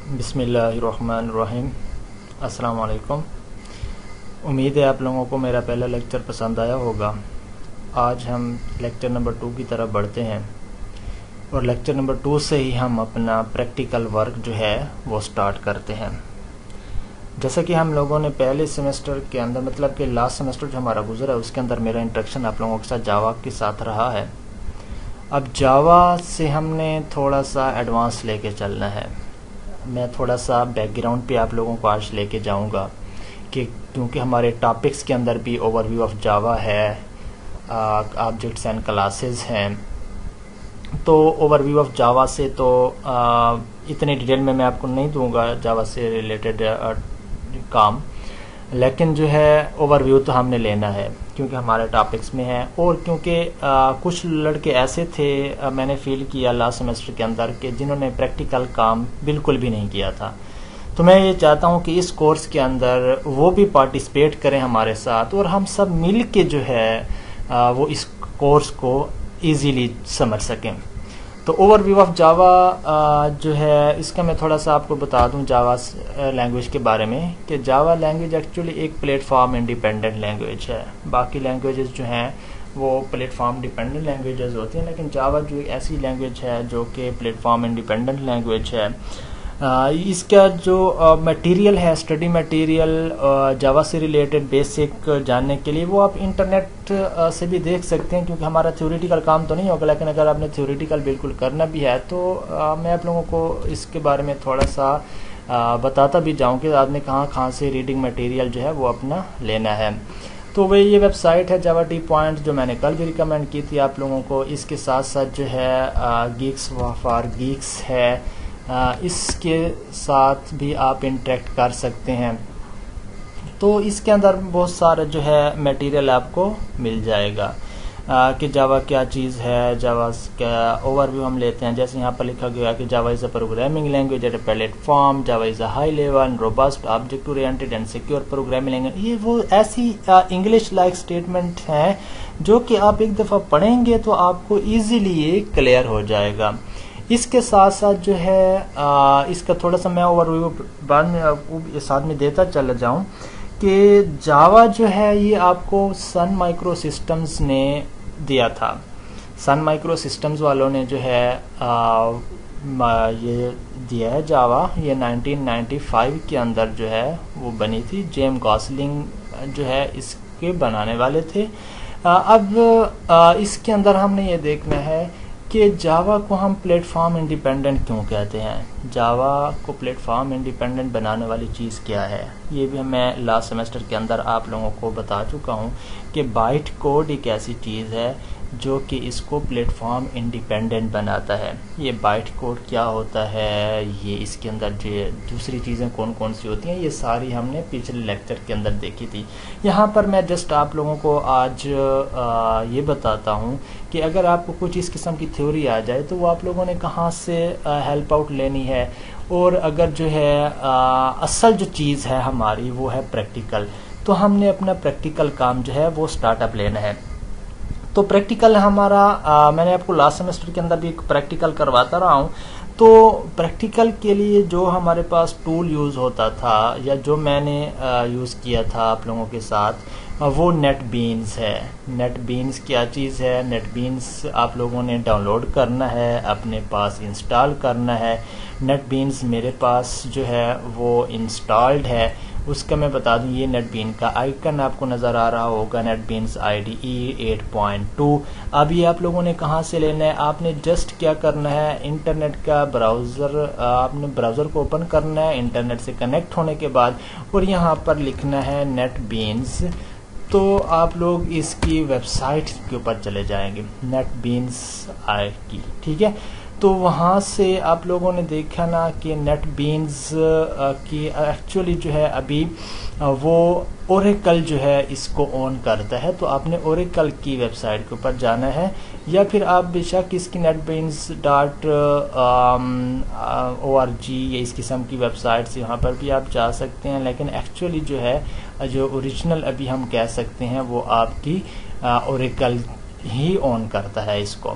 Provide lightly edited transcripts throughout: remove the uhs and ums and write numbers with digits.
बिस्मिल्लाहिर्रहमानिर्रहीम। अस्सलाम वालेकुम। उम्मीद है आप लोगों को मेरा पहला लेक्चर पसंद आया होगा। आज हम लेक्चर नंबर 2 की तरफ बढ़ते हैं और लेक्चर नंबर 2 से ही हम अपना प्रैक्टिकल वर्क जो है वो स्टार्ट करते हैं। जैसा कि हम लोगों ने पहले सेमेस्टर के अंदर मतलब कि लास्ट सेमेस्टर जो हमारा गुजरा है उसके अंदर मेरा इंट्रोडक्शन आप लोगों के साथ जावा के साथ रहा है। अब जावा से हमने थोड़ा सा एडवांस लेके चलना है। मैं थोड़ा सा बैकग्राउंड पे आप लोगों को आज लेके जाऊंगा कि क्योंकि हमारे टॉपिक्स के अंदर भी ओवरव्यू ऑफ जावा है, ऑब्जेक्ट्स एंड क्लासेस हैं। तो ओवरव्यू ऑफ जावा से तो इतने डिटेल में मैं आपको नहीं दूंगा जावा से रिलेटेड काम, लेकिन जो है ओवरव्यू तो हमने लेना है क्योंकि हमारे टॉपिक्स में है। और क्योंकि कुछ लड़के ऐसे थे मैंने फील किया लास्ट सेमेस्टर के अंदर कि जिन्होंने प्रैक्टिकल काम बिल्कुल भी नहीं किया था, तो मैं ये चाहता हूँ कि इस कोर्स के अंदर वो भी पार्टिसिपेट करें हमारे साथ और हम सब मिल के जो है वो इस कोर्स को ईजीली समझ सकें। तो ओवरव्यू ऑफ जावा जो है इसका मैं थोड़ा सा आपको बता दूं जावा लैंग्वेज के बारे में कि जावा लैंग्वेज एक्चुअली एक प्लेटफॉर्म इंडिपेंडेंट लैंग्वेज है। बाकी लैंग्वेजेस जो हैं वो प्लेटफॉर्म डिपेंडेंट लैंग्वेजेस होती हैं, लेकिन जावा जो एक ऐसी लैंग्वेज है जो कि प्लेटफॉर्म इंडिपेंडेंट लैंग्वेज है। इसका जो मटेरियल है, स्टडी मटेरियल जावा से रिलेटेड बेसिक जानने के लिए वो आप इंटरनेट से भी देख सकते हैं, क्योंकि हमारा थ्योरेटिकल काम तो नहीं होगा, लेकिन अगर आपने थ्योरेटिकल बिल्कुल करना भी है तो मैं आप लोगों को इसके बारे में थोड़ा सा बताता भी जाऊँ कि आपने कहाँ से रीडिंग मटेरियल जो है वो अपना लेना है। तो वही ये वेबसाइट है जावा टी पॉइंट जो मैंने कल भी रिकमेंड की थी आप लोगों को। इसके साथ साथ जो है गीक्स फॉर गीक्स है, इसके साथ भी आप इंटरेक्ट कर सकते हैं। तो इसके अंदर बहुत सारा जो है मटेरियल आपको मिल जाएगा कि जावा क्या चीज़ है। जावा का ओवरव्यू हम लेते हैं, जैसे यहाँ पर लिखा गया कि जावा is a programming language at a platform, Java is a high level robust object oriented and secure programming language. ये वो ऐसी इंग्लिश लाइक स्टेटमेंट हैं जो कि आप एक दफ़ा पढ़ेंगे तो आपको ईजीली ये क्लियर हो जाएगा। इसके साथ साथ जो है इसका थोड़ा सा मैं ओवरव्यू बाद में आपको साथ में देता चला जाऊं कि जावा जो है ये आपको सन माइक्रो सिस्टम्स ने दिया था। सन माइक्रो सिस्टम्स वालों ने जो है ये दिया है जावा, ये 1995 के अंदर जो है वो बनी थी। जेम गॉसलिंग जो है इसके बनाने वाले थे। अब इसके अंदर हमने ये देखना है कि जावा को हम प्लेटफॉर्म इंडिपेंडेंट क्यों कहते हैं। जावा को प्लेटफॉर्म इंडिपेंडेंट बनाने वाली चीज़ क्या है, ये भी मैं लास्ट सेमेस्टर के अंदर आप लोगों को बता चुका हूँ कि बाइट कोड एक ऐसी चीज़ है जो कि इसको प्लेटफॉर्म इंडिपेंडेंट बनाता है। ये बाइट कोड क्या होता है, ये इसके अंदर जो दूसरी चीज़ें कौन कौन सी होती हैं, ये सारी हमने पिछले लेक्चर के अंदर देखी थी। यहाँ पर मैं जस्ट आप लोगों को आज ये बताता हूँ कि अगर आपको कुछ इस किस्म की थ्योरी आ जाए तो वो आप लोगों ने कहाँ से हेल्प आउट लेनी है। और अगर जो है असल जो चीज़ है हमारी वो है प्रैक्टिकल, तो हमने अपना प्रैक्टिकल काम जो है वो स्टार्टअप लेना है। तो प्रैक्टिकल हमारा मैंने आपको लास्ट सेमेस्टर के अंदर भी प्रैक्टिकल करवाता रहा हूँ। तो प्रैक्टिकल के लिए जो हमारे पास टूल यूज़ होता था या जो मैंने यूज़ किया था आप लोगों के साथ, वो नेटबीन्स है। नेटबीन्स क्या चीज़ है, नेटबीन्स आप लोगों ने डाउनलोड करना है, अपने पास इंस्टॉल करना है। नेटबीन्स मेरे पास जो है वो इंस्टॉल्ड है। उसका मैं बता दूं, ये नेटबीन का आइकन आपको नज़र आ रहा होगा, नेटबीन्स IDE 8.2। अब ये आप लोगों ने कहाँ से लेना है, आपने जस्ट क्या करना है, इंटरनेट का ब्राउज़र, आपने ब्राउज़र को ओपन करना है इंटरनेट से कनेक्ट होने के बाद, और यहाँ पर लिखना है नेटबीन्स। तो आप लोग इसकी वेबसाइट के ऊपर चले जाएंगे, नेटबीन्स की, ठीक है। तो वहाँ से आप लोगों ने देखा ना कि नेटबीन्स की एक्चुअली जो है अभी वो ओरेकल जो है इसको ऑन करता है। तो आपने ओरेकल की वेबसाइट के ऊपर जाना है, या फिर आप बेशक इसकी netbeans.org या इस किस्म की वेबसाइट से वहाँ पर भी आप जा सकते हैं। लेकिन एक्चुअली जो है जो ओरिजिनल अभी हम कह सकते हैं वो आपकी ओरेकल ही ऑन करता है इसको।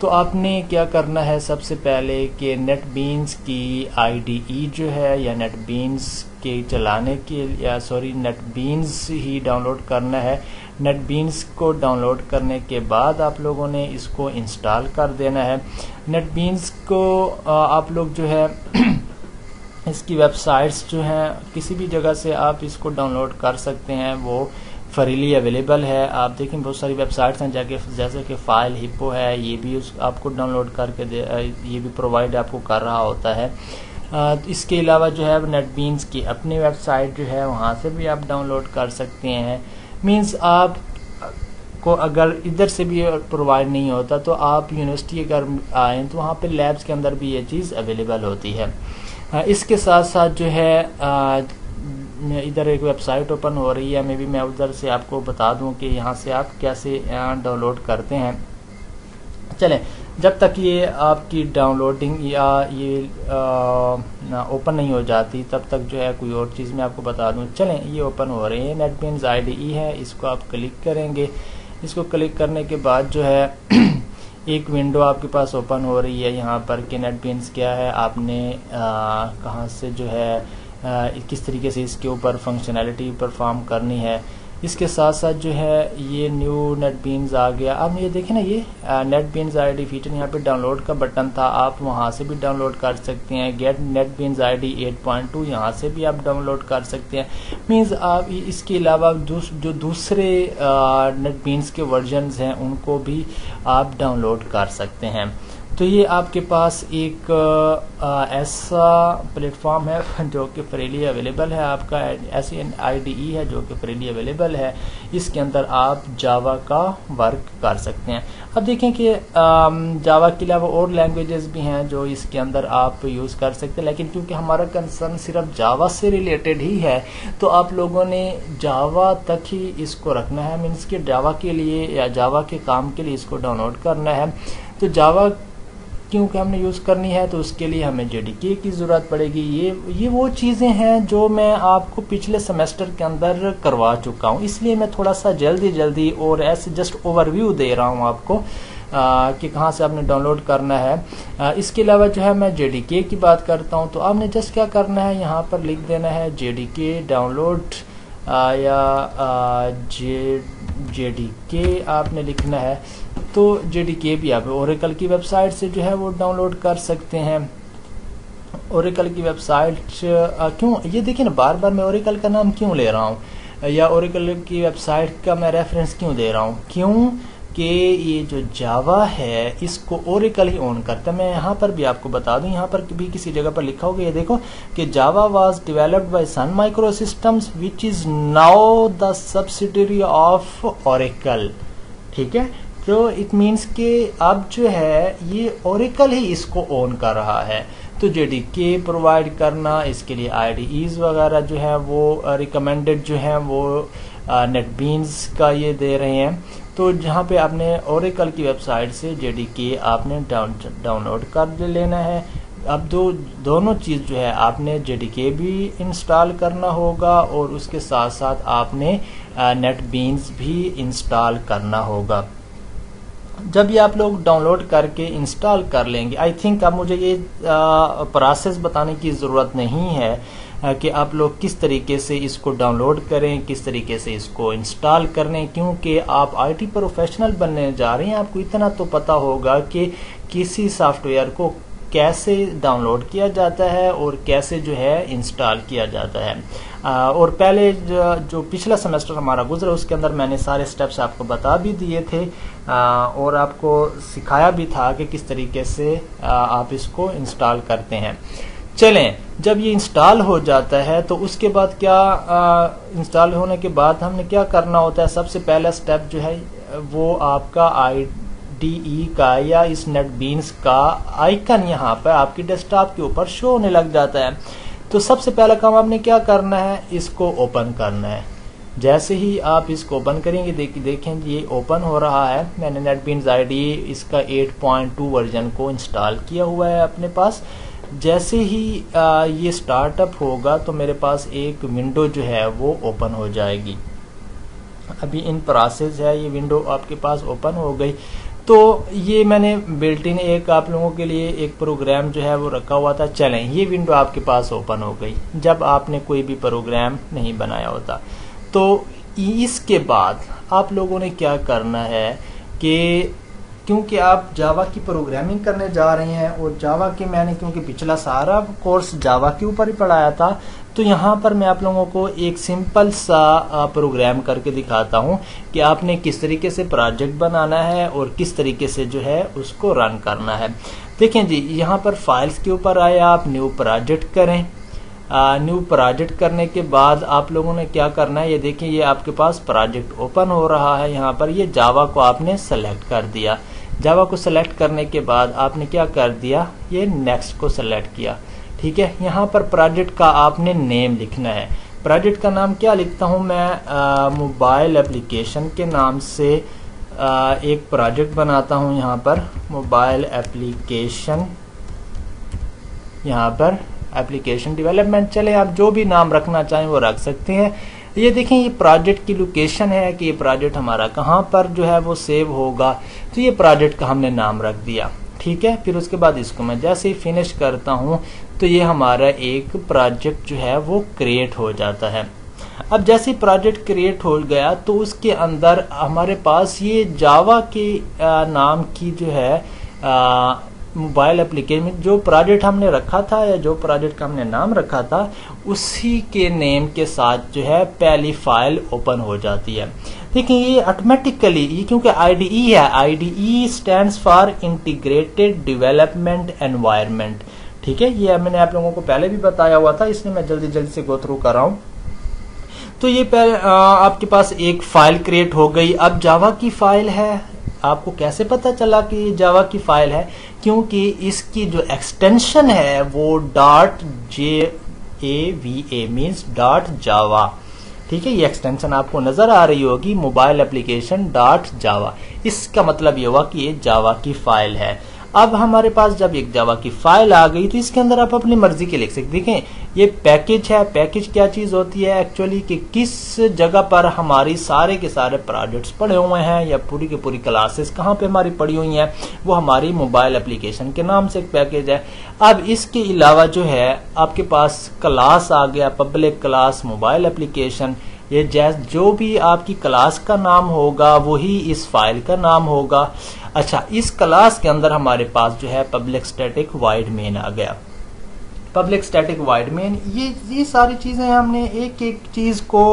तो आपने क्या करना है सबसे पहले कि नेटबीन्स की IDE जो है या नेटबीन्स के चलाने के या नेटबीन्स ही डाउनलोड करना है। नेटबीन्स को डाउनलोड करने के बाद आप लोगों ने इसको इंस्टॉल कर देना है। नेटबीन्स को आप लोग जो है इसकी वेबसाइट्स जो हैं किसी भी जगह से आप इसको डाउनलोड कर सकते हैं, वो फ्रीली अवेलेबल है। आप देखें बहुत सारी वेबसाइट्स हैं जैसे कि फाइल हिप्पो है, ये भी आपको डाउनलोड करके ये भी प्रोवाइड आपको कर रहा होता है। इसके अलावा जो है नेटबीन्स की अपनी वेबसाइट जो है वहाँ से भी आप डाउनलोड कर सकते हैं। मींस आप को अगर इधर से भी प्रोवाइड नहीं होता तो आप यूनिवर्सिटी अगर आए तो वहाँ पे लैब्स के अंदर भी ये चीज़ अवेलेबल होती है। इसके साथ साथ जो है इधर एक वेबसाइट ओपन हो रही है, मे बी मैं उधर से आपको बता दूं कि यहाँ से आप कैसे डाउनलोड करते हैं। चलें, जब तक ये आपकी डाउनलोडिंग या ये ओपन नहीं हो जाती तब तक जो है कोई और चीज़ मैं आपको बता दूं। चलें, ये ओपन हो रही है, नेटबीन्स IDE है, इसको आप क्लिक करेंगे। इसको क्लिक करने के बाद जो है एक विंडो आपके पास ओपन हो रही है यहाँ पर कि नेटबीन्स क्या है, आपने कहाँ से जो है किस तरीके से इसके ऊपर फंक्शनैलिटी परफॉर्म करनी है। इसके साथ साथ जो है ये न्यू नेटबीन्स आ गया। अब ये देखें ना, ये नेटबीन्स IDE फीचर यहाँ पे डाउनलोड का बटन था, आप वहाँ से भी डाउनलोड कर सकते हैं। गेट नेटबीन्स IDE 8.2 यहाँ से भी आप डाउनलोड कर सकते हैं। मीन्स आप इसके अलावा जो दूसरे नेटबीन्स के वर्जन्स हैं उनको भी आप डाउनलोड कर सकते हैं। तो ये आपके पास एक ऐसा प्लेटफॉर्म है जो कि फ्रीली अवेलेबल है, आपका ऐसी IDE है जो कि फ्रीली अवेलेबल है। इसके अंदर आप जावा का वर्क कर सकते हैं। अब देखें कि जावा के अलावा और लैंग्वेजेस भी हैं जो इसके अंदर आप यूज़ कर सकते हैं, लेकिन क्योंकि हमारा कंसर्न सिर्फ जावा से रिलेटेड ही है तो आप लोगों ने जावा तक ही इसको रखना है। मीन्स कि जावा के लिए या जावा के काम के लिए इसको डाउनलोड करना है। तो जावा क्योंकि हमने यूज़ करनी है तो उसके लिए हमें JDK की ज़रूरत पड़ेगी। ये वो चीज़ें हैं जो मैं आपको पिछले सेमेस्टर के अंदर करवा चुका हूँ, इसलिए मैं थोड़ा सा जल्दी और ऐसे जस्ट ओवरव्यू दे रहा हूँ आपको कि कहाँ से आपने डाउनलोड करना है। इसके अलावा जो है मैं JDK की बात करता हूँ तो आपने जस्ट क्या करना है, यहाँ पर लिख देना है JDK डाउनलोड या JDK आपने लिखना है। तो JDK भी आप ओरेकल की वेबसाइट से जो है वो डाउनलोड कर सकते हैं। ओरेकल की वेबसाइट क्यों, ये देखिए ना, बार बार मैं ओरेकल का नाम क्यों ले रहा हूँ या ओरेकल की वेबसाइट का मैं रेफरेंस क्यों दे रहा हूँ, क्यों कि ये जो जावा है इसको ओरेकल ही ओन करता है। मैं यहाँ पर भी आपको बता दूं, यहाँ पर भी किसी जगह पर लिखा होगा, ये देखो कि Java was developed by Sun Microsystems which is now the subsidiary of Oracle. ठीक है, तो इट मीन्स कि अब जो है ये ओरेकल ही इसको ओन कर रहा है। तो JDK प्रोवाइड करना, इसके लिए IDEs वगैरह जो है वो रिकमेंडेड जो है वो नेटबीन्स का ये दे रहे हैं। तो जहाँ पे आपने ओरेकल की वेबसाइट से JDK आपने डाउनलोड कर लेना है। अब दोनों चीज़ जो है आपने JDK भी इंस्टॉल करना होगा और उसके साथ साथ आपने नेटबीन्स भी इंस्टॉल करना होगा। जब ये आप लोग डाउनलोड करके इंस्टॉल कर लेंगे, आई थिंक अब मुझे ये प्रोसेस बताने की ज़रूरत नहीं है कि आप लोग किस तरीके से इसको डाउनलोड करें, किस तरीके से इसको इंस्टॉल करें, क्योंकि आप IT प्रोफेशनल बनने जा रहे हैं। आपको इतना तो पता होगा कि किसी सॉफ्टवेयर को कैसे डाउनलोड किया जाता है और कैसे जो है इंस्टॉल किया जाता है। और पहले जो पिछला सेमेस्टर हमारा गुजरा उसके अंदर मैंने सारे स्टेप्स आपको बता भी दिए थे और आपको सिखाया भी था कि किस तरीके से आप इसको इंस्टॉल करते हैं। चलें, जब ये इंस्टॉल हो जाता है तो उसके बाद क्या, इंस्टॉल होने के बाद हमने क्या करना होता है, सबसे पहला स्टेप जो है वो आपका IDE का या इस नेटबीन्स का आइकन यहाँ पर आपकी डेस्कटॉप के ऊपर शो होने लग जाता है। तो सबसे पहला काम आपने क्या करना है, इसको ओपन करना है। जैसे ही आप इसको ओपन करेंगे देखें ये ओपन हो रहा है। मैंने नेटबीन्स IDE इसका 8.2 वर्जन को इंस्टॉल किया हुआ है अपने पास। जैसे ही ये स्टार्टअप होगा तो मेरे पास एक विंडो जो है वो ओपन हो जाएगी। अभी इन प्रोसेस है, ये विंडो आपके पास ओपन हो गई। तो ये मैंने बिल्ट इन एक आप लोगों के लिए एक प्रोग्राम जो है वो रखा हुआ था। चलें, ये विंडो आपके पास ओपन हो गई जब आपने कोई भी प्रोग्राम नहीं बनाया होता। तो इसके बाद आप लोगों ने क्या करना है कि क्योंकि आप जावा की प्रोग्रामिंग करने जा रहे हैं और जावा के मैंने क्योंकि पिछला सारा कोर्स जावा के ऊपर ही पढ़ाया था, तो यहाँ पर मैं आप लोगों को एक सिंपल सा प्रोग्राम करके दिखाता हूँ कि आपने किस तरीके से प्रोजेक्ट बनाना है और किस तरीके से जो है उसको रन करना है। देखें जी, यहाँ पर फाइल्स के ऊपर आए, आप न्यू प्रोजेक्ट करें। न्यू प्रोजेक्ट करने के बाद आप लोगों ने क्या करना है, ये देखिए ये आपके पास प्रोजेक्ट ओपन हो रहा है। यहाँ पर ये जावा को आपने सेलेक्ट कर दिया। जावा को सेलेक्ट करने के बाद आपने क्या कर दिया, ये नेक्स्ट को सेलेक्ट किया। ठीक है, यहाँ पर प्रोजेक्ट का आपने नेम लिखना है। प्रोजेक्ट का नाम क्या लिखता हूँ मैं, मोबाइल एप्लीकेशन के नाम से एक प्रोजेक्ट बनाता हूँ। यहाँ पर मोबाइल एप्लीकेशन, यहाँ पर एप्लीकेशन डेवलपमेंट। चले, आप जो भी नाम रखना चाहें वो रख सकते हैं। ये देखें, ये प्रोजेक्ट की लोकेशन है कि ये प्रोजेक्ट हमारा कहाँ पर जो है वो सेव होगा। तो ये प्रोजेक्ट का हमने नाम रख दिया। ठीक है, फिर उसके बाद इसको मैं जैसे ही फिनिश करता हूँ तो ये हमारा एक प्रोजेक्ट जो है वो क्रिएट हो जाता है। अब जैसे ही प्रोजेक्ट क्रिएट हो गया तो उसके अंदर हमारे पास ये जावा के नाम की जो है मोबाइल एप्लीकेशन जो प्रोजेक्ट हमने रखा था या जो प्रोजेक्ट का हमने नाम रखा था उसी के नेम के साथ जो है पहली फाइल ओपन हो जाती है। देखिए ये ऑटोमेटिकली, ये क्योंकि आईडीई है, IDE stands for integrated development environment. ठीक है, ये मैंने आप लोगों को पहले भी बताया हुआ था, इसलिए मैं जल्दी जल्दी से गो थ्रू कर रहा हूँ। तो ये आपके पास एक फाइल क्रिएट हो गई। अब जावा की फाइल है, आपको कैसे पता चला कि ये जावा की फाइल है, क्योंकि इसकी जो एक्सटेंशन है वो .java मीन्स .java। ठीक है, ये एक्सटेंशन आपको नजर आ रही होगी, मोबाइल एप्लीकेशन .java। इसका मतलब ये हुआ कि ये जावा की फाइल है। अब हमारे पास जब एक जावा की फाइल आ गई तो इसके अंदर आप अपनी मर्जी के लिख सकते। देखें, ये पैकेज है। पैकेज क्या चीज होती है एक्चुअली, कि किस जगह पर हमारी सारे के सारे प्रोजेक्ट्स पड़े हुए हैं या पूरी की पूरी क्लासेस कहाँ पे हमारी पड़ी हुई हैं, वो हमारी मोबाइल एप्लीकेशन के नाम से एक पैकेज है। अब इसके अलावा जो है आपके पास क्लास आ गया, पब्लिक क्लास मोबाइल एप्लीकेशन। ये जो भी आपकी क्लास का नाम होगा वही इस फाइल का नाम होगा। अच्छा, इस क्लास के अंदर हमारे पास जो है पब्लिक स्टैटिक वॉइड मेन आ गया। पब्लिक स्टैटिक वॉइड मेन, ये सारी चीजें हमने एक एक चीज को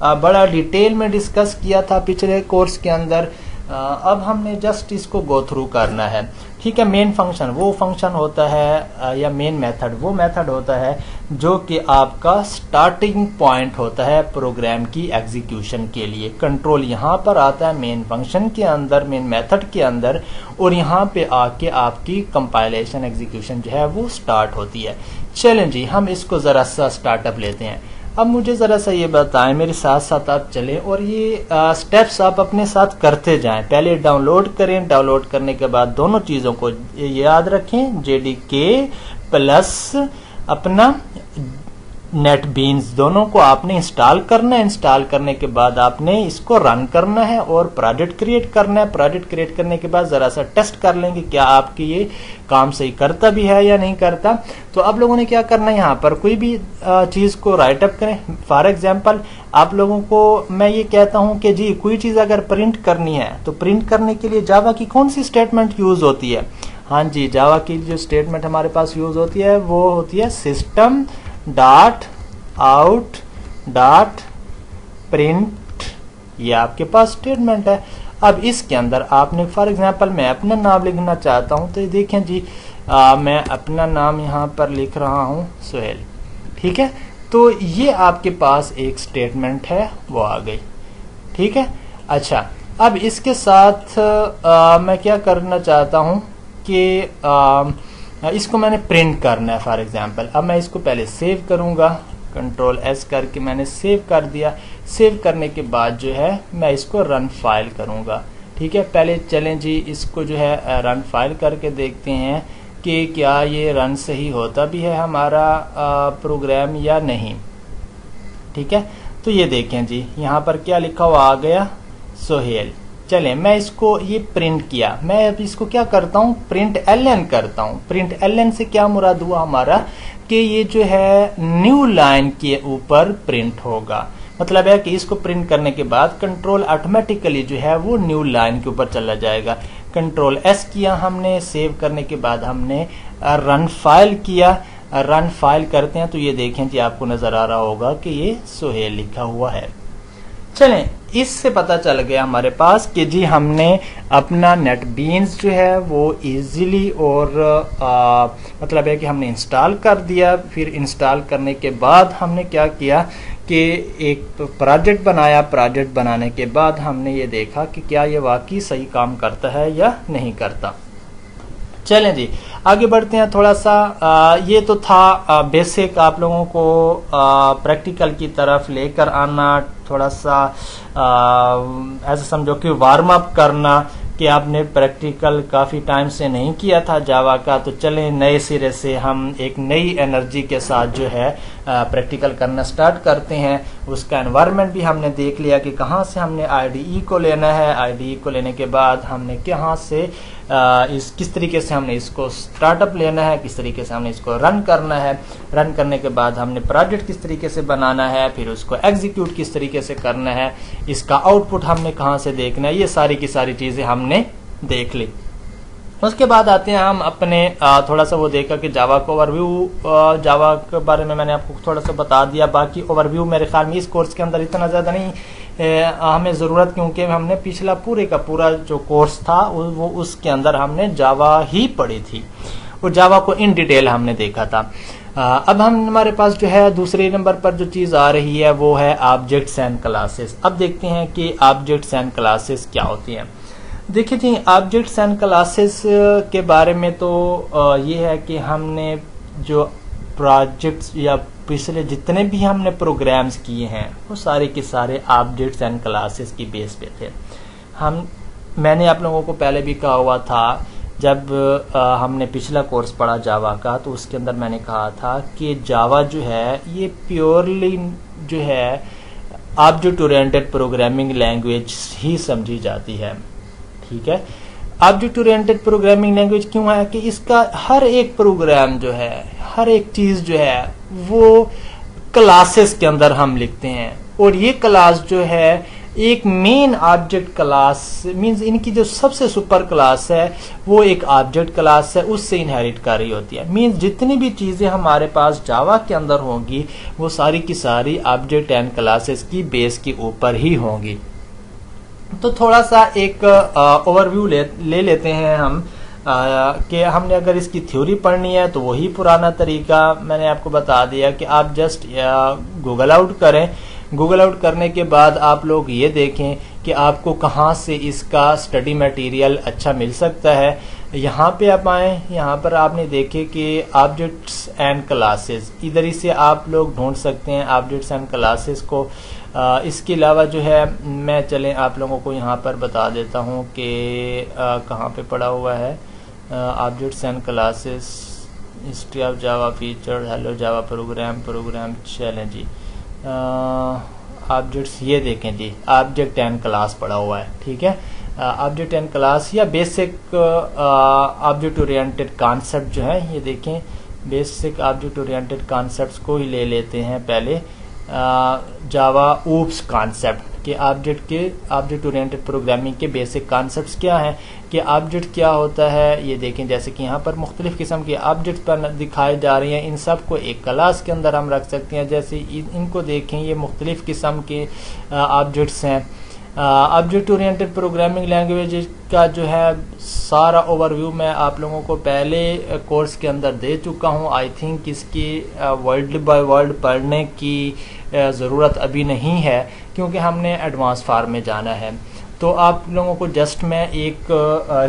बड़ा डिटेल में डिस्कस किया था पिछले कोर्स के अंदर। अब हमने जस्ट इसको गो थ्रू करना है। ठीक है, मेन फंक्शन वो फंक्शन होता है या मेन मेथड वो मेथड होता है जो कि आपका स्टार्टिंग पॉइंट होता है प्रोग्राम की एग्जीक्यूशन के लिए। कंट्रोल यहाँ पर आता है मेन फंक्शन के अंदर, मेन मेथड के अंदर, और यहाँ पे आके आपकी कंपाइलेशन एग्जीक्यूशन जो है वो स्टार्ट होती है। चलें जी, हम इसको जरा सा स्टार्टअप लेते हैं। अब मुझे जरा सा ये बताएं, मेरे साथ साथ आप चलें और ये स्टेप्स आप अपने साथ करते जाएं। पहले डाउनलोड करें, डाउनलोड करने के बाद दोनों चीजों को याद रखें, जेडीके प्लस अपना नेटबीन्स, दोनों को आपने इंस्टॉल करना है। इंस्टॉल करने के बाद आपने इसको रन करना है और प्रोजेक्ट क्रिएट करना है। प्रोजेक्ट क्रिएट करने के बाद जरा सा टेस्ट कर लेंगे क्या आपकी ये काम सही करता भी है या नहीं करता। तो आप लोगों ने क्या करना है, यहाँ पर कोई भी चीज को राइट अप करें। फॉर एग्जाम्पल आप लोगों को मैं ये कहता हूं कि जी कोई चीज अगर प्रिंट करनी है तो प्रिंट करने के लिए जावा की कौन सी स्टेटमेंट यूज होती है। हाँ जी, जावा की जो स्टेटमेंट हमारे पास यूज होती है वो होती है system dot out dot print. ये आपके पास स्टेटमेंट है। अब इसके अंदर आपने फॉर एग्जांपल मैं अपना नाम लिखना चाहता हूं तो ये देखें जी, मैं अपना नाम यहां पर लिख रहा हूं सुहेल। ठीक है, तो ये आपके पास एक स्टेटमेंट है वो आ गई। ठीक है, अच्छा अब इसके साथ मैं क्या करना चाहता हूं कि इसको मैंने प्रिंट करना है फॉर एग्जांपल। अब मैं इसको पहले सेव करूंगा, कंट्रोल एस करके मैंने सेव कर दिया। सेव करने के बाद जो है मैं इसको रन फाइल करूंगा। ठीक है, पहले चलें जी इसको जो है रन फाइल करके देखते हैं कि क्या ये रन सही होता भी है हमारा प्रोग्राम या नहीं। ठीक है, तो ये देखें जी, यहाँ पर क्या लिखा हुआ आ गया, सोहेल। चले मैं इसको ये प्रिंट किया, मैं अब इसको क्या करता हूँ, प्रिंट एलएन करता हूँ। प्रिंट एलएन से क्या मुराद हुआ हमारा कि ये जो है न्यू लाइन के ऊपर प्रिंट होगा। मतलब है कि इसको प्रिंट करने के बाद कंट्रोल ऑटोमेटिकली जो है वो न्यू लाइन के ऊपर चला जाएगा। कंट्रोल एस किया हमने, सेव करने के बाद हमने रन फाइल किया। रन फाइल करते हैं तो ये देखें जी, आपको नजर आ रहा होगा कि ये सोहेल लिखा हुआ है। चलें, इससे पता चल गया हमारे पास कि जी हमने अपना नेटबीन्स जो है वो इजीली और मतलब है कि हमने इंस्टॉल कर दिया। फिर इंस्टॉल करने के बाद हमने क्या किया कि एक प्रोजेक्ट बनाया। प्रोजेक्ट बनाने के बाद हमने ये देखा कि क्या ये वाकई सही काम करता है या नहीं करता। चलें जी, आगे बढ़ते हैं थोड़ा सा। ये तो था बेसिक, आप लोगों को प्रैक्टिकल की तरफ लेकर आना, थोड़ा सा ऐसा समझो कि वार्म अप करना कि आपने प्रैक्टिकल काफ़ी टाइम से नहीं किया था जावा का। तो चलें नए सिरे से हम एक नई एनर्जी के साथ जो है प्रैक्टिकल करना स्टार्ट करते हैं। उसका एनवायरनमेंट भी हमने देख लिया कि कहाँ से हमने आईडीई को लेना है। आईडीई को लेने के बाद हमने कहाँ से किस तरीके से हमने इसको स्टार्टअप लेना है, किस तरीके से हमने इसको रन करना है। रन करने के बाद हमने प्रोजेक्ट किस तरीके से बनाना है, फिर उसको एग्जीक्यूट किस तरीके से करना है, इसका आउटपुट हमने कहाँ से देखना है। ये सारी की सारी चीजें हमने देख ली। उसके बाद आते हैं हम अपने थोड़ा सा वो देखा कि जावा को ओवरव्यू, जावा के बारे में मैंने आपको थोड़ा सा बता दिया। बाकी ओवरव्यू मेरे ख्याल में इस कोर्स के अंदर इतना ज़्यादा नहीं हमें ज़रूरत, क्योंकि हमने पिछला पूरे का पूरा जो कोर्स था वो उसके अंदर हमने जावा ही पढ़ी थी और जावा को इन डिटेल हमने देखा था। अब हमारे पास जो है दूसरे नंबर पर जो चीज़ आ रही है वो है ऑब्जेक्ट्स एंड क्लासेस। अब देखते हैं कि ऑब्जेक्ट्स एंड क्लासेस क्या होती हैं। देखिए जी, ऑब्जेक्ट्स एंड क्लासेस के बारे में तो ये है कि हमने जो प्रोजेक्ट्स या पिछले जितने भी हमने प्रोग्राम्स किए हैं वो सारे के सारे ऑब्जेक्ट्स एंड क्लासेस की बेस पे थे। मैंने आप लोगों को पहले भी कहा हुआ था, जब हमने पिछला कोर्स पढ़ा जावा का, तो उसके अंदर मैंने कहा था कि जावा जो है ये प्योरली जो है ऑब्जेक्ट ओरिएंटेड प्रोग्रामिंग लैंग्वेज ही समझी जाती है। ठीक है, ऑब्जेक्ट ओरिएंटेड प्रोग्रामिंग लैंग्वेज क्यों है कि इसका हर एक प्रोग्राम जो है, हर एक चीज जो है वो क्लासेस के अंदर हम लिखते हैं। और ये क्लास जो है एक मेन ऑब्जेक्ट क्लास मींस इनकी जो सबसे सुपर क्लास है वो एक ऑब्जेक्ट क्लास है, उससे इनहेरिट कर रही होती है। मींस जितनी भी चीजें हमारे पास जावा के अंदर होंगी वो सारी की सारी ऑब्जेक्ट एंड क्लासेस की बेस के ऊपर ही होंगी। तो थोड़ा सा एक ओवरव्यू ले लेते हैं हम कि हमने अगर इसकी थ्योरी पढ़नी है तो वही पुराना तरीका मैंने आपको बता दिया कि आप जस्ट गूगल आउट करें। गूगल आउट करने के बाद आप लोग ये देखें कि आपको कहाँ से इसका स्टडी मटेरियल अच्छा मिल सकता है। यहाँ पे आप आए, यहाँ पर आपने देखे कि ऑब्जेक्ट्स एंड क्लासेस, इधर ही से आप लोग ढूंढ सकते हैं ऑब्जेक्ट्स एंड क्लासेस को। इसके अलावा जो है मैं चलें आप लोगों को यहाँ पर बता देता हूँ कि कहाँ पे पड़ा हुआ है objects and classes, history of Java feature, hello Java program चलें जी। ऑब्जेक्ट्स ये देखें जी, ऑब्जेक्ट एंड क्लास पड़ा हुआ है। ठीक है, ऑब्जेक्ट एंड क्लास या बेसिक ऑब्जेक्ट ओरिएंटेड कॉन्सेप्ट जो है, ये देखें बेसिक ऑब्जेक्ट ओरिएंटेड कॉन्सेप्ट्स को ही ले लेते हैं पहले। जावा ऊप्स कॉन्सेप्ट के ऑब्जेक्ट ओरिएंटेड प्रोग्रामिंग के बेसिक कॉन्सेप्ट्स क्या हैं कि ऑब्जेक्ट क्या होता है। ये देखें जैसे कि यहाँ पर मुख्तलिफ किस्म के ऑब्जेक्ट पर दिखाई जा रही हैं, इन सब को एक क्लास के अंदर हम रख सकते हैं। जैसे इनको देखें, ये मुख्तलिफ किस्म के ऑब्जेक्ट्स हैं। ऑब्जेक्ट ओरिएंटेड प्रोग्रामिंग लैंग्वेज का जो है सारा ओवरव्यू मैं आप लोगों को पहले कोर्स के अंदर दे चुका हूं। आई थिंक इसकी वर्ड बाय वर्ड पढ़ने की ज़रूरत अभी नहीं है क्योंकि हमने एडवांस फॉर्म में जाना है। तो आप लोगों को जस्ट मैं एक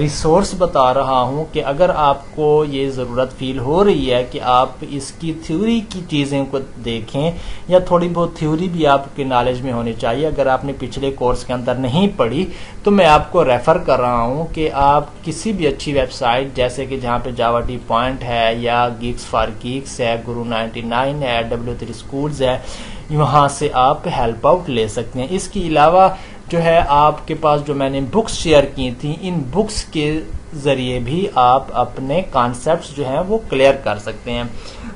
रिसोर्स बता रहा हूं कि अगर आपको ये ज़रूरत फील हो रही है कि आप इसकी थ्योरी की चीज़ें को देखें या थोड़ी बहुत थ्योरी भी आपके नॉलेज में होनी चाहिए, अगर आपने पिछले कोर्स के अंदर नहीं पढ़ी तो मैं आपको रेफ़र कर रहा हूं कि आप किसी भी अच्छी वेबसाइट जैसे कि जहां पे जावा टी पॉइंट है या गीक्स फॉर गीक्स है, गुरु 99 है, W3 स्कूल्स है, वहाँ से आप हेल्प आउट ले सकते हैं। इसके अलावा जो है आपके पास जो मैंने बुक्स शेयर की थी, इन बुक्स के जरिए भी आप अपने कॉन्सेप्ट्स जो हैं वो क्लियर कर सकते हैं।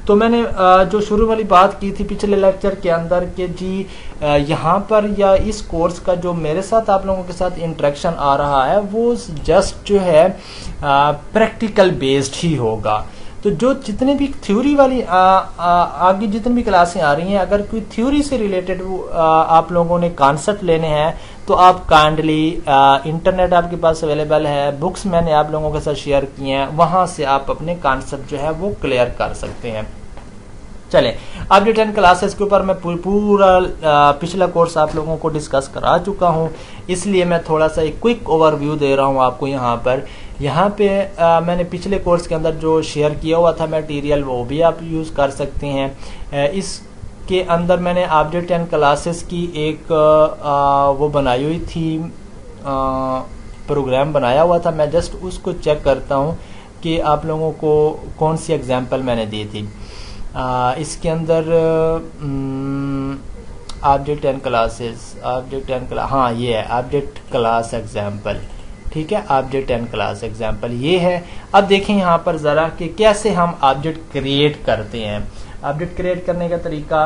तो मैंने जो शुरू वाली बात की थी पिछले लेक्चर के अंदर कि जी यहाँ पर या इस कोर्स का जो मेरे साथ आप लोगों के साथ इंटरेक्शन आ रहा है वो जस्ट जो है प्रैक्टिकल बेस्ड ही होगा। तो जो जितने भी थ्योरी वाली आगे जितनी भी क्लासें आ रही हैं, अगर कोई थ्योरी से रिलेटेड आप लोगों ने कॉन्सेप्ट लेने हैं तो आप काइंडली इंटरनेट आपके पास अवेलेबल है, बुक्स मैंने आप लोगों के साथ शेयर किए हैं, वहां से आप अपने कॉन्सेप्ट जो है वो क्लियर कर सकते हैं। चले अपडेट 10 क्लासेस के ऊपर मैं पूरा पिछला कोर्स आप लोगों को डिस्कस करा चुका हूं, इसलिए मैं थोड़ा सा एक क्विक ओवरव्यू दे रहा हूं आपको। यहाँ पे मैंने पिछले कोर्स के अंदर जो शेयर किया हुआ था मटेरियल वो भी आप यूज कर सकते हैं। इसके अंदर मैंने अपडेट 10 क्लासेस की एक वो बनाई हुई थी, प्रोग्राम बनाया हुआ था। मैं जस्ट उसको चेक करता हूँ कि आप लोगों को कौन सी एग्जाम्पल मैंने दी थी। इसके अंदर अपडेट 10 क्लासेस, हाँ ये है अपडेट क्लास एग्जाम्पल, ठीक है, अपडेट 10 क्लास एग्जाम्पल ये है। अब देखें यहाँ पर जरा कि कैसे हम ऑब्जेक्ट क्रिएट करते हैं। ऑब्जेक्ट क्रिएट करने का तरीका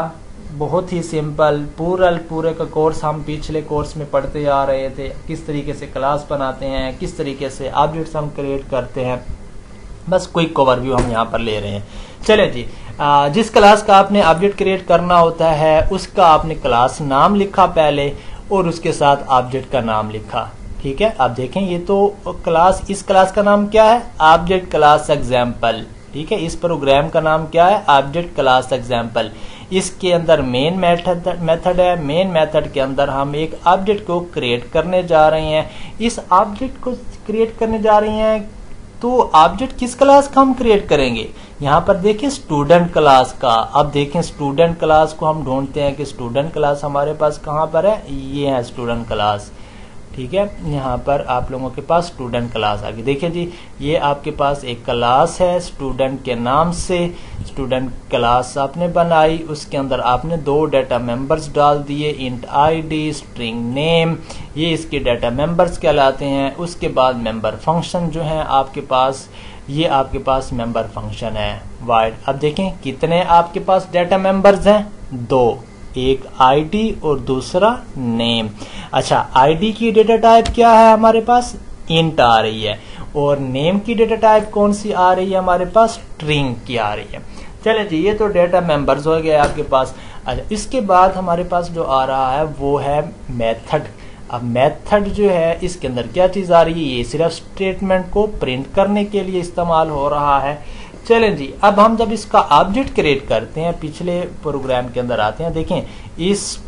बहुत ही सिंपल, पूरे का कोर्स हम पिछले कोर्स में पढ़ते आ रहे थे, किस तरीके से क्लास बनाते हैं, किस तरीके से ऑब्जेक्ट्स हम क्रिएट करते हैं, बस क्विक ओवरव्यू हम यहाँ पर ले रहे हैं। चले जी, जिस क्लास का आपने ऑब्जेक्ट क्रिएट करना होता है उसका आपने क्लास नाम लिखा पहले और उसके साथ ऑब्जेक्ट का नाम लिखा, ठीक है। आप देखें ये तो क्लास, इस क्लास का नाम क्या है, ऑब्जेक्ट क्लास एग्जाम्पल, ठीक है। इस प्रोग्राम का नाम क्या है, ऑब्जेक्ट क्लास एग्जाम्पल। इसके अंदर मेन मेथड है, मेन मेथड के अंदर हम एक ऑब्जेक्ट को क्रिएट करने जा रहे हैं। इस ऑब्जेक्ट को क्रिएट करने जा रहे हैं तो ऑब्जेक्ट किस क्लास का हम क्रिएट करेंगे, यहाँ पर देखिए स्टूडेंट क्लास का। अब देखें स्टूडेंट क्लास को हम ढूंढते हैं कि स्टूडेंट क्लास हमारे पास कहाँ पर है, ये है स्टूडेंट क्लास, ठीक है। यहाँ पर आप लोगों के पास स्टूडेंट क्लास आ गई। देखिए जी, ये आपके पास एक क्लास है स्टूडेंट के नाम से, स्टूडेंट क्लास आपने बनाई, उसके अंदर आपने 2 डाटा मेंबर्स डाल दिए, इंट आईडी, स्ट्रिंग नेम, ये इसके डाटा मेंबर्स कहलाते हैं। उसके बाद मेंबर फंक्शन जो है आपके पास, ये आपके पास मेंबर फंक्शन है वाइड। अब देखें कितने आपके पास डाटा मेंबर्स हैं, 2, एक आईडी और दूसरा नेम। अच्छा, आईडी की डेटा टाइप क्या है हमारे पास, इंट आ रही है, और नेम की डेटा टाइप कौन सी आ रही है हमारे पास, स्ट्रिंग की आ रही है। चले जी, ये तो डेटा मेंबर्स हो गए आपके पास। अच्छा, इसके बाद हमारे पास जो आ रहा है वो है मेथड। अब मेथड जो है इसके अंदर क्या चीज आ रही है, ये सिर्फ स्टेटमेंट को प्रिंट करने के लिए इस्तेमाल हो रहा है। चलें जी, अब हम जब इसका ऑब्जेक्ट क्रिएट करते हैं, पिछले प्रोग्राम के अंदर आते हैं, देखें इस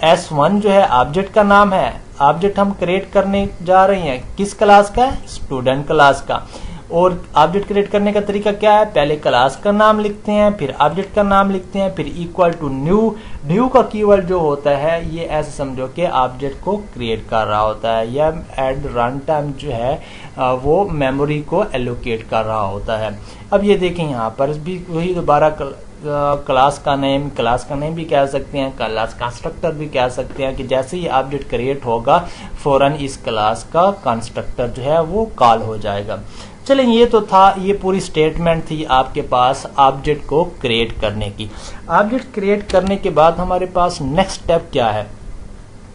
S1 जो है ऑब्जेक्ट का नाम है, ऑब्जेक्ट हम क्रिएट करने जा रहे हैं किस क्लास का है, स्टूडेंट क्लास का। और ऑब्जेक्ट क्रिएट करने का तरीका क्या है, पहले क्लास का नाम लिखते हैं, फिर ऑब्जेक्ट का नाम लिखते हैं, फिर इक्वल टू न्यू का कीवर्ड जो होता है ये ऐसे समझो कि ऑब्जेक्ट को क्रिएट कर रहा होता है, या एट रन टाइम जो है वो मेमोरी को एलोकेट कर रहा होता है। अब ये देखें यहाँ पर भी वही दोबारा क्लास का नेम भी कह सकते हैं, क्लास कंस्ट्रक्टर भी कह सकते हैं कि जैसे ही ऑब्जेक्ट क्रिएट होगा फौरन इस क्लास का कंस्ट्रक्टर जो है वो कॉल हो जाएगा। चलें, ये तो था, ये पूरी स्टेटमेंट थी आपके पास ऑब्जेक्ट को क्रिएट करने की। ऑब्जेक्ट क्रिएट करने के बाद हमारे पास नेक्स्ट स्टेप क्या है,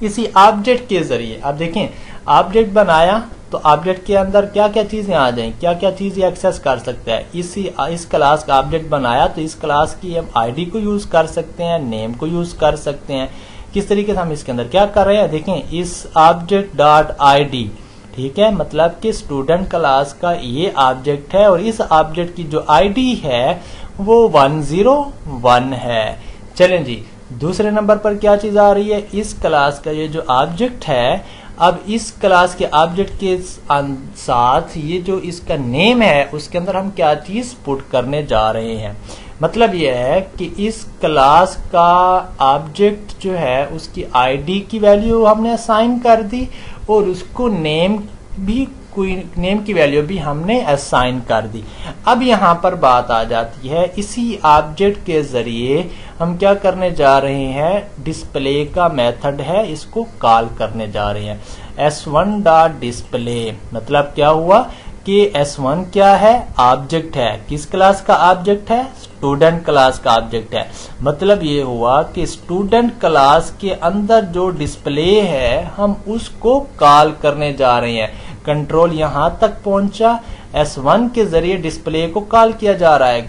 इसी ऑब्जेक्ट के जरिए आप देखें ऑब्जेक्ट बनाया तो ऑब्जेक्ट के अंदर क्या क्या चीजें आ जाएं, क्या क्या चीजें एक्सेस कर सकता है। इस क्लास का ऑब्जेक्ट बनाया तो इस क्लास की हम आईडी को यूज कर सकते हैं, नेम को यूज कर सकते हैं। किस तरीके से हम इसके अंदर क्या कर रहे हैं, देखें इस ऑब्जेक्ट डॉट आईडी, ठीक है, मतलब कि स्टूडेंट क्लास का ये ऑब्जेक्ट है और इस ऑब्जेक्ट की जो आईडी है वो 101 है। चलें जी, दूसरे नंबर पर क्या चीज आ रही है, इस क्लास का ये जो ऑब्जेक्ट है, अब इस क्लास के ऑब्जेक्ट के साथ ये जो इसका नेम है उसके अंदर हम क्या चीज पुट करने जा रहे हैं। मतलब यह है कि इस क्लास का ऑब्जेक्ट जो है उसकी आईडी की वैल्यू हमने असाइन कर दी और उसको नेम भी नेम की वैल्यू भी हमने असाइन कर दी। अब यहाँ पर बात आ जाती है, इसी ऑब्जेक्ट के जरिए हम क्या करने जा रहे हैं, डिस्प्ले का मेथड है, इसको कॉल करने जा रहे हैं। s1 डॉट डिस्प्ले मतलब क्या हुआ कि s1 क्या है, ऑब्जेक्ट है। किस क्लास का ऑब्जेक्ट है, स्टूडेंट क्लास का ऑब्जेक्ट है। मतलब ये हुआ कि स्टूडेंट क्लास के अंदर जो डिस्प्ले है हम उसको कॉल करने जा रहे हैं। कंट्रोल यहां तक पहुंचा, s1 के जरिए डिस्प्ले को कॉल किया जा रहा है।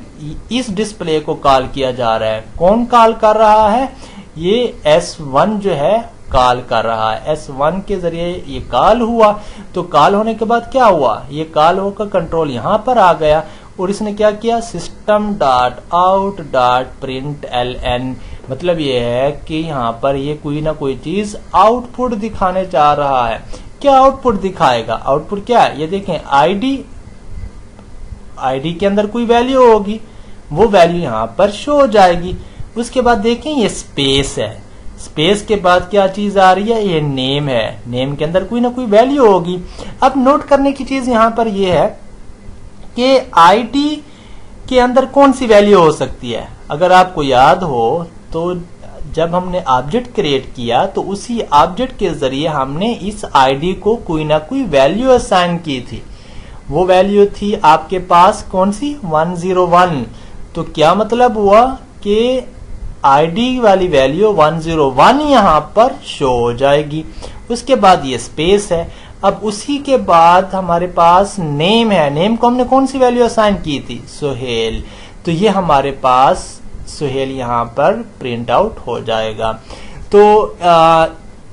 इस डिस्प्ले को कॉल किया जा रहा है, कौन कॉल कर रहा है, ये s1 जो है कॉल कर रहा है। s1 के जरिए ये कॉल हुआ, तो कॉल होने के बाद क्या हुआ, ये कॉल होकर कंट्रोल यहां पर आ गया और इसने क्या किया, system dot out dot print ln मतलब ये है कि यहाँ पर ये कोई ना कोई चीज आउटपुट दिखाने जा रहा है। क्या आउटपुट दिखाएगा, आउटपुट क्या है, ये देखें आईडी के अंदर कोई वैल्यू होगी, वो वैल्यू यहाँ पर शो हो जाएगी। उसके बाद देखें ये स्पेस है, स्पेस के बाद क्या चीज आ रही है, ये नेम है, नेम के अंदर कोई ना कोई वैल्यू होगी। अब नोट करने की चीज यहाँ पर ये है कि आईडी के अंदर कौन सी वैल्यू हो सकती है। अगर आपको याद हो तो जब हमने ऑब्जेक्ट क्रिएट किया तो उसी ऑब्जेक्ट के जरिए हमने इस आईडी को कोई ना कोई वैल्यू असाइन की थी। वो वैल्यू थी आपके पास कौन सी, 101। तो क्या मतलब हुआ कि आईडी वाली वैल्यू 101 यहां पर शो हो जाएगी। उसके बाद ये स्पेस है। अब उसी के बाद हमारे पास नेम है, नेम को हमने कौन सी वैल्यू असाइन की थी, सुहेल। तो ये हमारे पास सुहेल यहां पर प्रिंट आउट हो जाएगा। तो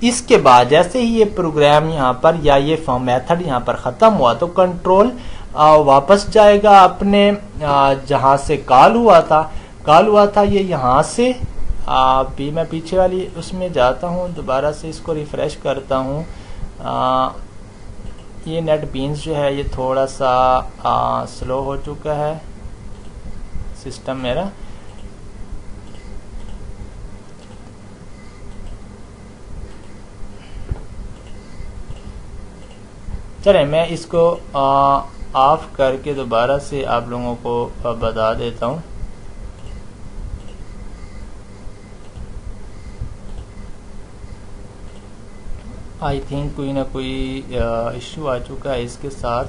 इसके बाद जैसे ही ये प्रोग्राम यहां पर या ये फॉर्म मेथड यहां पर खत्म हुआ तो कंट्रोल वापस जाएगा अपने जहां से कॉल हुआ था ये यहां से भी मैं पीछे वाली उसमें जाता हूं, दोबारा से इसको रिफ्रेश करता हूं। ये नेट बीन्स जो है ये थोड़ा सा स्लो हो चुका है सिस्टम मेरा। चले मैं इसको ऑफ करके दोबारा से आप लोगों को बता देता हूं। आई थिंक कोई ना कोई इश्यू आ चुका है इसके साथ,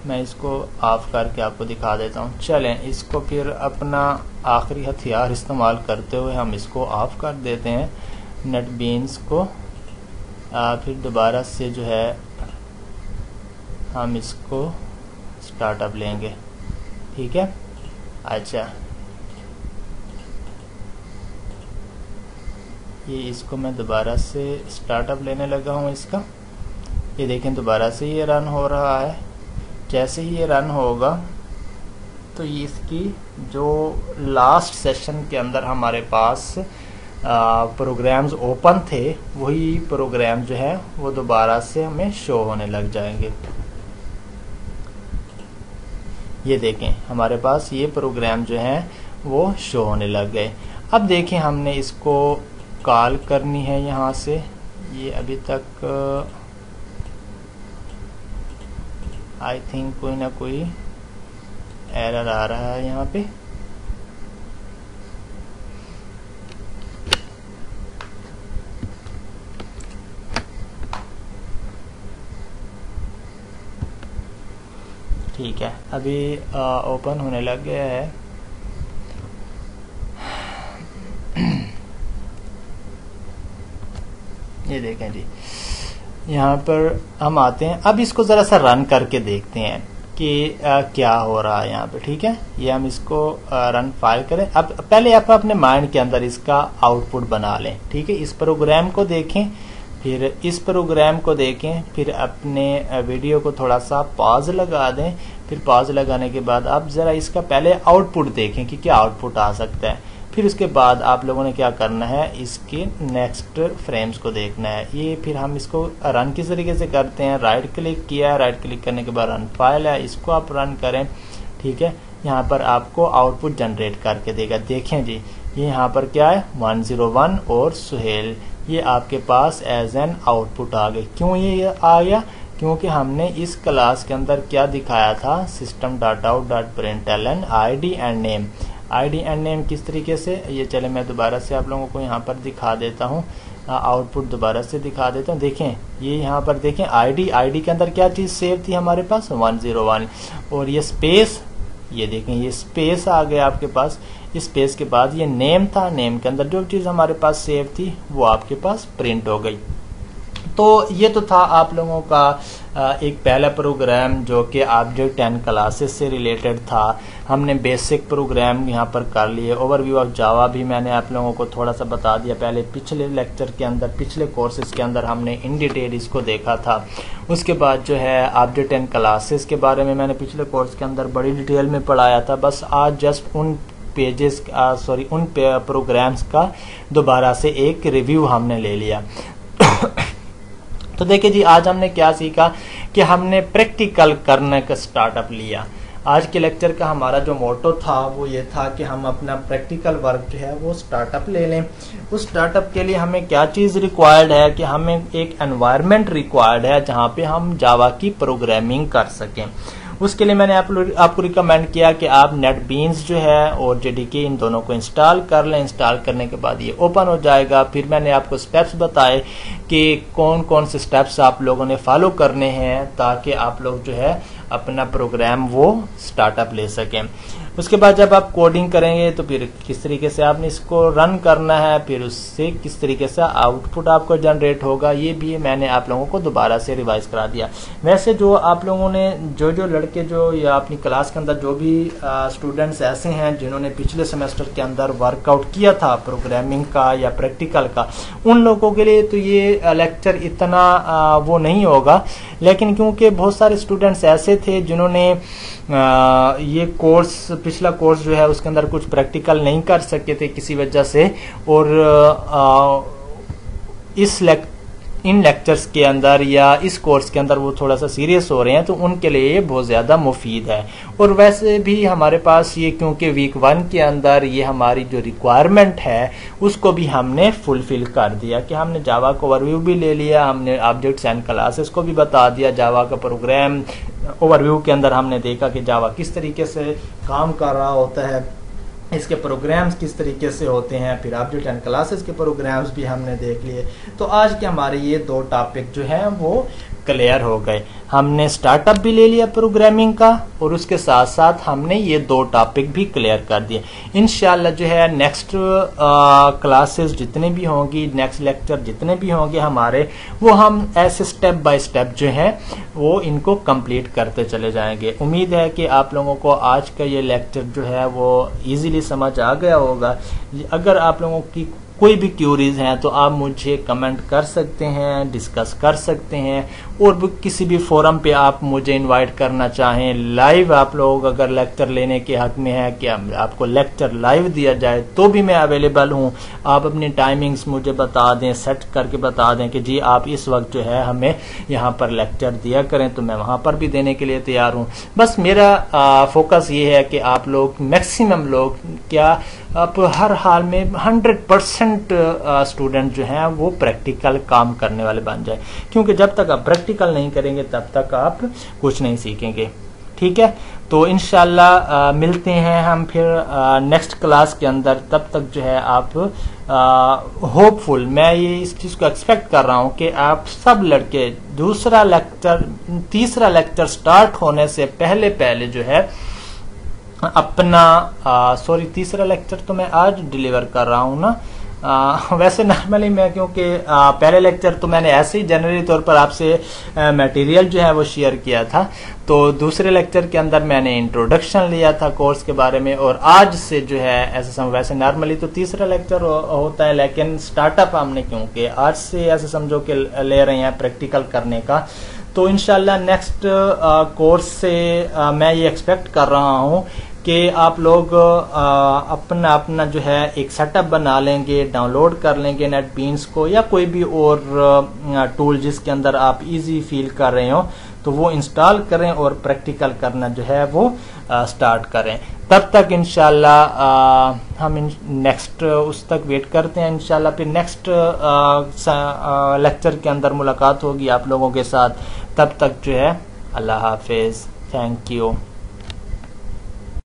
मैं इसको ऑफ करके आपको दिखा देता हूं। चलें इसको फिर अपना आखिरी हथियार इस्तेमाल करते हुए हम इसको ऑफ कर देते हैं नेट बीन्स को। फिर दोबारा से जो है हम इसको स्टार्टअप लेंगे, ठीक है। अच्छा ये इसको मैं दोबारा से स्टार्टअप लेने लगा हूँ इसका। ये देखें दोबारा से ये रन हो रहा है। जैसे ही ये रन होगा तो ये इसकी जो लास्ट सेशन के अंदर हमारे पास प्रोग्राम्स ओपन थे वही प्रोग्राम जो है वो दोबारा से हमें शो होने लग जाएंगे। ये देखें हमारे पास ये प्रोग्राम जो है वो शो होने लग गए। अब देखें हमने इसको कॉल करनी है यहाँ से, ये अभी तक आई थिंक कोई ना कोई एरर आ रहा है यहाँ पे। ठीक है अभी ओपन होने लग गया है। ये देखें जी यहाँ पर हम आते हैं। अब इसको जरा सा रन करके देखते हैं कि क्या हो रहा है यहाँ पे, ठीक है। ये हम इसको रन फाइल करें। अब पहले आप अपने माइंड के अंदर इसका आउटपुट बना लें, ठीक है। इस प्रोग्राम को देखें, फिर इस प्रोग्राम को देखें, फिर अपने वीडियो को थोड़ा सा पॉज लगा दें। फिर पॉज लगाने के बाद आप जरा इसका पहले आउटपुट देखें कि क्या आउटपुट आ सकता है। फिर उसके बाद आप लोगों ने क्या करना है, इसके नेक्स्ट फ्रेम्स को देखना है। ये फिर हम इसको रन किस तरीके से करते हैं, राइट क्लिक किया, राइट क्लिक करने के बाद रन फाइल है, इसको आप रन करें, ठीक है। यहाँ पर आपको आउटपुट जनरेट करके देगा। देखें जी ये यहाँ पर क्या है 101 और सुहेल, ये आपके पास एज एन आउटपुट आ गए। क्यों ये आ गया, क्योंकि हमने इस क्लास के अंदर क्या दिखाया था, system dot out dot println ID and name. ID and name किस तरीके से, ये चले मैं दोबारा से आप लोगों को यहाँ पर दिखा देता हूँ, आउटपुट दोबारा से दिखा देता हूँ। देखें ये यहाँ पर देखें आईडी के अंदर क्या चीज़ सेव थी हमारे पास 101, और ये स्पेस, ये देखें ये स्पेस आ गया आपके पास। स्पेस के बाद ये नेम था, नेम के अंदर जो चीज़ हमारे पास सेव थी वो आपके पास प्रिंट हो गई। तो ये तो था आप लोगों का एक पहला प्रोग्राम जो कि ऑब्जेक्ट एंड क्लासेस से रिलेटेड था। हमने बेसिक प्रोग्राम यहाँ पर कर लिए। ओवरव्यू ऑफ जावा भी मैंने आप लोगों को थोड़ा सा बता दिया। पहले पिछले लेक्चर के अंदर, पिछले कोर्सेज के अंदर हमने इन डिटेल इसको देखा था। उसके बाद जो है ऑब्जेक्ट एंड क्लासेस के बारे में मैंने पिछले कोर्स के अंदर बड़ी डिटेल में पढ़ाया था। बस आज जस्ट उन पेजेस उन प्रोग्राम्स का दोबारा से एक रिव्यू हमने ले लिया। तो देखिए जी, आज हमने क्या सीखा कि हमने प्रैक्टिकल करने का स्टार्टअप लिया। आज के लेक्चर का हमारा जो मोटो था वो ये था कि हम अपना प्रैक्टिकल वर्क जो है वो स्टार्टअप ले लें। उस स्टार्टअप के लिए हमें क्या चीज़ रिक्वायर्ड है कि हमें एक एनवायरनमेंट रिक्वायर्ड है जहाँ पे हम जावा की प्रोग्रामिंग कर सकें। उसके लिए मैंने आपको रिकमेंड किया कि आप नेटबीन्स जो है और जेडीके इन दोनों को इंस्टॉल कर लें। इंस्टॉल करने के बाद ये ओपन हो जाएगा। फिर मैंने आपको स्टेप्स बताए कि कौन कौन से स्टेप्स आप लोगों ने फॉलो करने हैं ताकि आप लोग जो है अपना प्रोग्राम वो स्टार्टअप ले सकें। उसके बाद जब आप कोडिंग करेंगे तो फिर किस तरीके से आपने इसको रन करना है, फिर उससे किस तरीके से आउटपुट आपको जनरेट होगा, ये भी मैंने आप लोगों को दोबारा से रिवाइज करा दिया। वैसे जो आप लोगों ने जो लड़के जो या अपनी क्लास के अंदर जो भी स्टूडेंट्स ऐसे हैं जिन्होंने पिछले सेमेस्टर के अंदर वर्कआउट किया था प्रोग्रामिंग का या प्रैक्टिकल का, उन लोगों के लिए तो ये लेक्चर इतना वो नहीं होगा। लेकिन क्योंकि बहुत सारे स्टूडेंट्स ऐसे थे जिन्होंने ये कोर्स, पिछला कोर्स जो है उसके अंदर कुछ प्रैक्टिकल नहीं कर सके थे किसी वजह से, और इन लेक्चर्स के अंदर या इस कोर्स के अंदर वो थोड़ा सा सीरियस हो रहे हैं, तो उनके लिए ये बहुत ज़्यादा मुफीद है। और वैसे भी हमारे पास ये क्योंकि वीक 1 के अंदर ये हमारी जो रिक्वायरमेंट है उसको भी हमने फुलफिल कर दिया कि हमने जावा का ओवरव्यू भी ले लिया, हमने ऑब्जेक्ट्स एंड क्लासेस को भी बता दिया, जावा का प्रोग्राम ओवरव्यू के अंदर हमने देखा कि जावा किस तरीके से काम कर रहा होता है, इसके प्रोग्राम्स किस तरीके से होते हैं, फिर ऑब्जेक्ट एंड क्लासेस के प्रोग्राम्स भी हमने देख लिए। तो आज के हमारे ये 2 टॉपिक जो हैं वो क्लियर हो गए। हमने स्टार्टअप भी ले लिया प्रोग्रामिंग का और उसके साथ साथ हमने ये 2 टॉपिक भी क्लियर कर दिए। इंशाल्लाह जो है नेक्स्ट क्लासेस जितने भी होंगी, नेक्स्ट लेक्चर जितने भी होंगे हमारे, वो हम ऐसे स्टेप बाय स्टेप जो है वो इनको कंप्लीट करते चले जाएंगे। उम्मीद है कि आप लोगों को आज का ये लेक्चर जो है वो इजीली समझ आ गया होगा। अगर आप लोगों की कोई भी क्यूरीज हैं तो आप मुझे कमेंट कर सकते हैं, डिस्कस कर सकते हैं, और भी किसी भी फोरम पे आप मुझे इनवाइट करना चाहें, लाइव आप लोग अगर लेक्चर लेने के हक में है कि आपको लेक्चर लाइव दिया जाए तो भी मैं अवेलेबल हूं। आप अपनी टाइमिंग्स मुझे बता दें, सेट करके बता दें कि जी आप इस वक्त जो है हमें यहाँ पर लेक्चर दिया करें, तो मैं वहां पर भी देने के लिए तैयार हूँ। बस मेरा फोकस ये है कि आप लोग मैक्सिमम लोग क्या आप हर हाल में 100% स्टूडेंट जो हैं वो प्रैक्टिकल काम करने वाले बन जाए, क्योंकि जब तक आप प्रैक्टिकल नहीं करेंगे तब तक आप कुछ नहीं सीखेंगे। ठीक है, तो इंशाल्लाह मिलते हैं हम फिर नेक्स्ट क्लास के अंदर। तब तक जो है आप होपफुल, मैं ये इस चीज़ को एक्सपेक्ट कर रहा हूँ कि आप सब लड़के तीसरा लेक्चर स्टार्ट होने से पहले जो है अपना तीसरा लेक्चर तो मैं आज डिलीवर कर रहा हूँ ना। वैसे नॉर्मली मैं क्योंकि पहले लेक्चर तो मैंने ऐसे ही जनरली तौर पर आपसे मटेरियल जो है वो शेयर किया था, तो दूसरे लेक्चर के अंदर मैंने इंट्रोडक्शन लिया था कोर्स के बारे में, और आज से जो है ऐसे वैसे नॉर्मली तो तीसरा लेक्चर होता है, लेकिन स्टार्टअप हमने क्योंकि आज से ऐसे समझो कि ले रहे हैं प्रैक्टिकल करने का। तो इंशाल्लाह नेक्स्ट कोर्स से मैं ये एक्सपेक्ट कर रहा हूँ कि आप लोग अपना जो है एक सेटअप बना लेंगे, डाउनलोड कर लेंगे नेटबीन्स को या कोई भी और टूल जिसके अंदर आप इजी फील कर रहे हो, तो वो इंस्टॉल करें और प्रैक्टिकल करना जो है वो स्टार्ट करें। तब तक इंशाल्लाह हम नेक्स्ट उस तक वेट करते हैं। इंशाल्लाह फिर नेक्स्ट लेक्चर के अंदर मुलाकात होगी आप लोगों के साथ। तब तक जो है अल्लाह हाफिज, थैंक यू।